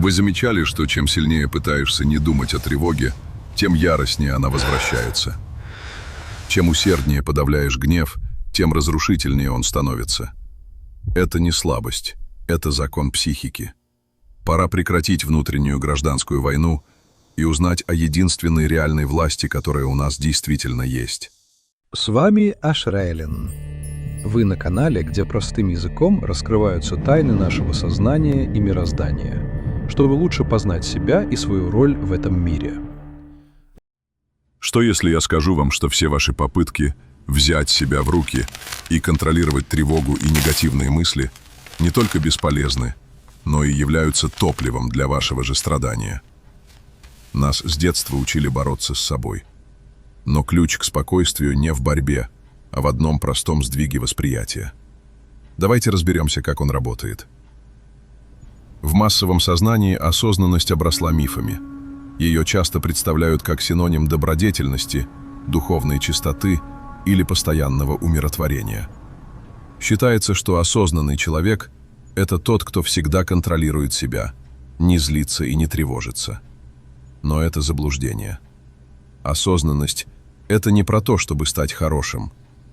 Вы замечали, что чем сильнее пытаешься не думать о тревоге, тем яростнее она возвращается? Чем усерднее подавляешь гнев, тем разрушительнее он становится. Это не слабость, это закон психики. Пора прекратить внутреннюю гражданскую войну и узнать о единственной реальной власти, которая у нас действительно есть. С вами Ашрейлин. Вы на канале, где простым языком раскрываются тайны нашего сознания и мироздания, чтобы лучше познать себя и свою роль в этом мире. Что если я скажу вам, что все ваши попытки взять себя в руки и контролировать тревогу и негативные мысли не только бесполезны, но и являются топливом для вашего же страдания? Нас с детства учили бороться с собой. Но ключ к спокойствию не в борьбе, а в одном простом сдвиге восприятия. Давайте разберемся, как он работает. В массовом сознании осознанность обросла мифами. Ее часто представляют как синоним добродетельности, духовной чистоты или постоянного умиротворения. Считается, что осознанный человек – это тот, кто всегда контролирует себя, не злится и не тревожится. Но это заблуждение. Осознанность – это не про то, чтобы стать хорошим.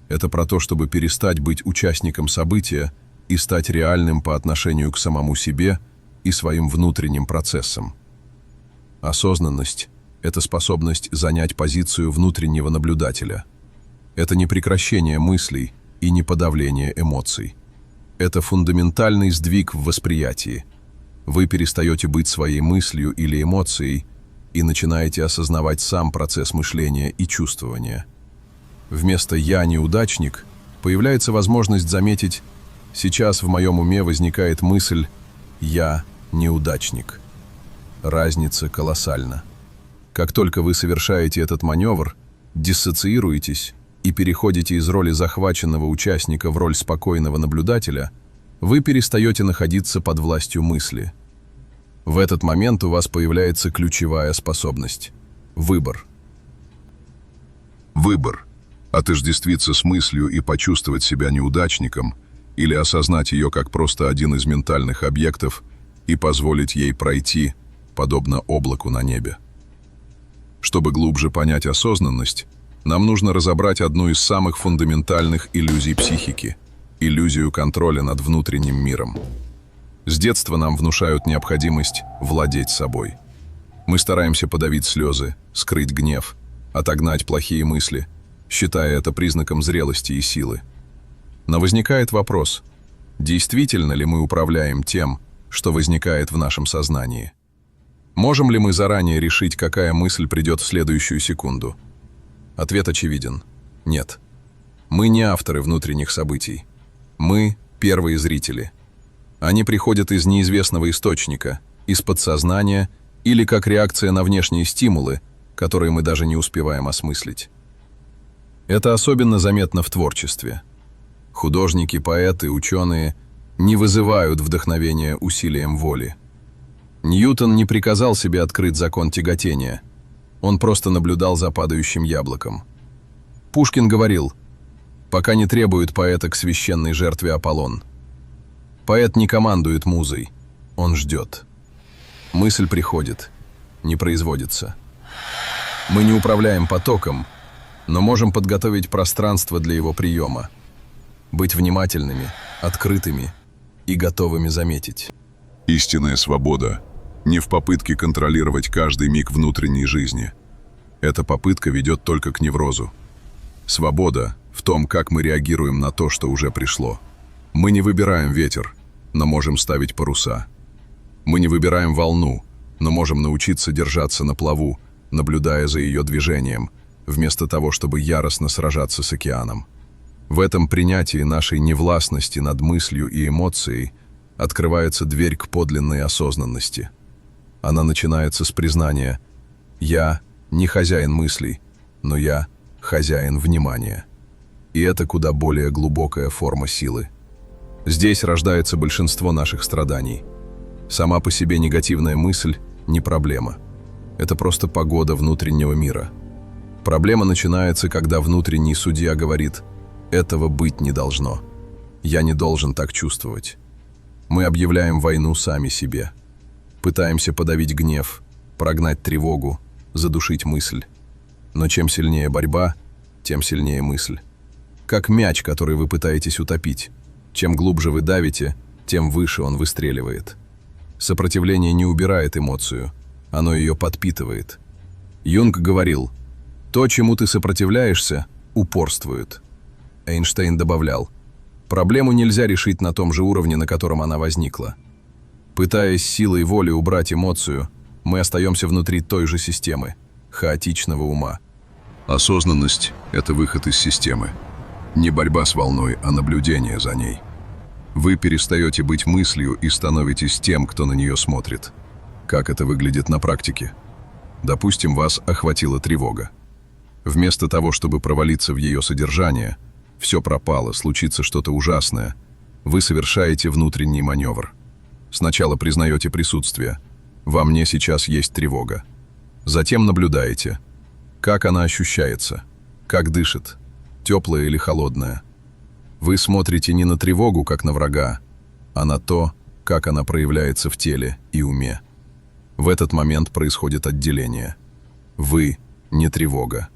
Это про то, чтобы перестать быть участником события и стать реальным по отношению к самому себе и своим внутренним процессам. Осознанность – это способность занять позицию внутреннего наблюдателя. Это не прекращение мыслей и не подавление эмоций. Это фундаментальный сдвиг в восприятии. Вы перестаете быть своей мыслью или эмоцией и начинаете осознавать сам процесс мышления и чувствования. Вместо «я неудачник» появляется возможность заметить «сейчас в моем уме возникает мысль «я неудачник». Разница колоссальна. Как только вы совершаете этот маневр, диссоциируетесь и переходите из роли захваченного участника в роль спокойного наблюдателя, вы перестаете находиться под властью мысли. В этот момент у вас появляется ключевая способность – выбор. Выбор – отождествиться с мыслью и почувствовать себя неудачником или осознать ее как просто один из ментальных объектов и позволить ей пройти, подобно облаку на небе. Чтобы глубже понять осознанность, нам нужно разобрать одну из самых фундаментальных иллюзий психики – иллюзию контроля над внутренним миром. С детства нам внушают необходимость владеть собой. Мы стараемся подавить слезы, скрыть гнев, отогнать плохие мысли, считая это признаком зрелости и силы. Но возникает вопрос, действительно ли мы управляем тем, что возникает в нашем сознании? Можем ли мы заранее решить, какая мысль придет в следующую секунду? Ответ очевиден – нет. Мы не авторы внутренних событий. Мы – первые зрители. Они приходят из неизвестного источника, из подсознания или как реакция на внешние стимулы, которые мы даже не успеваем осмыслить. Это особенно заметно в творчестве. Художники, поэты, ученые не вызывают вдохновения усилием воли. Ньютон не приказал себе открыть закон тяготения. Он просто наблюдал за падающим яблоком. Пушкин говорил, пока не требует поэта к священной жертве Аполлон. Поэт не командует музой, он ждет. Мысль приходит, не производится. Мы не управляем потоком, но можем подготовить пространство для его приема. Быть внимательными, открытыми и готовыми заметить. Истинная свобода не в попытке контролировать каждый миг внутренней жизни. Эта попытка ведет только к неврозу. Свобода в том, как мы реагируем на то, что уже пришло. Мы не выбираем ветер, но можем ставить паруса. Мы не выбираем волну, но можем научиться держаться на плаву, наблюдая за ее движением, вместо того, чтобы яростно сражаться с океаном. В этом принятии нашей невластности над мыслью и эмоцией открывается дверь к подлинной осознанности. Она начинается с признания «Я не хозяин мыслей, но я хозяин внимания». И это куда более глубокая форма силы. Здесь рождается большинство наших страданий. Сама по себе негативная мысль не проблема. Это просто погода внутреннего мира. Проблема начинается, когда внутренний судья говорит «этого быть не должно». Я не должен так чувствовать. Мы объявляем войну сами себе. Пытаемся подавить гнев, прогнать тревогу, задушить мысль. Но чем сильнее борьба, тем сильнее мысль. Как мяч, который вы пытаетесь утопить. Чем глубже вы давите, тем выше он выстреливает. Сопротивление не убирает эмоцию, оно ее подпитывает. Юнг говорил: «То, чему ты сопротивляешься, упорствует». Эйнштейн добавлял: «Проблему нельзя решить на том же уровне, на котором она возникла». Пытаясь силой воли убрать эмоцию, мы остаемся внутри той же системы, хаотичного ума. Осознанность – это выход из системы. Не борьба с волной, а наблюдение за ней. Вы перестаете быть мыслью и становитесь тем, кто на нее смотрит. Как это выглядит на практике? Допустим, вас охватила тревога. Вместо того, чтобы провалиться в ее содержание, все пропало, случится что-то ужасное, вы совершаете внутренний маневр. Сначала признаете присутствие. Во мне сейчас есть тревога. Затем наблюдаете. Как она ощущается? Как дышит? Теплая или холодная? Вы смотрите не на тревогу, как на врага, а на то, как она проявляется в теле и уме. В этот момент происходит отделение. Вы не тревога.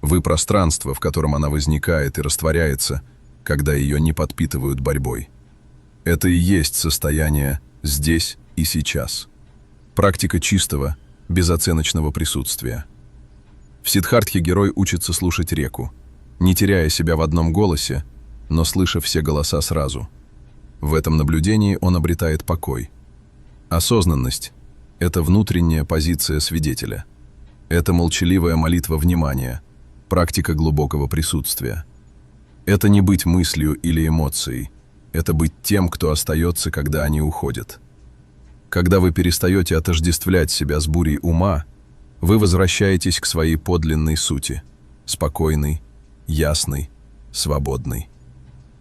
Вы пространство, в котором она возникает и растворяется, когда ее не подпитывают борьбой. Это и есть состояние здесь и сейчас. Практика чистого, безоценочного присутствия. В Сиддхартхе герой учится слушать реку, не теряя себя в одном голосе, но слыша все голоса сразу. В этом наблюдении он обретает покой. Осознанность – это внутренняя позиция свидетеля. Это молчаливая молитва внимания, практика глубокого присутствия. Это не быть мыслью или эмоцией, это быть тем, кто остается, когда они уходят. Когда вы перестаете отождествлять себя с бурей ума, вы возвращаетесь к своей подлинной сути, спокойной, ясной, свободной.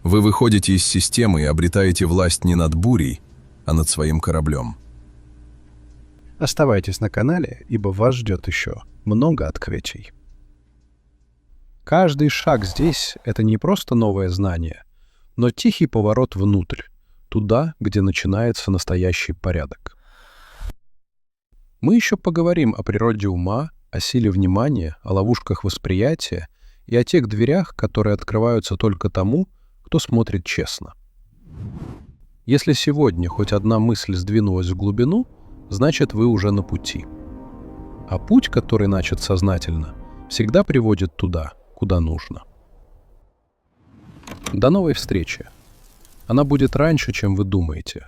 Вы выходите из системы и обретаете власть не над бурей, а над своим кораблем. Оставайтесь на канале, ибо вас ждет еще много открытий. Каждый шаг здесь — это не просто новое знание, но тихий поворот внутрь, туда, где начинается настоящий порядок. Мы еще поговорим о природе ума, о силе внимания, о ловушках восприятия и о тех дверях, которые открываются только тому, кто смотрит честно. Если сегодня хоть одна мысль сдвинулась в глубину, значит, вы уже на пути. А путь, который начат сознательно, всегда приводит туда, куда нужно. До новой встречи. Она будет раньше, чем вы думаете.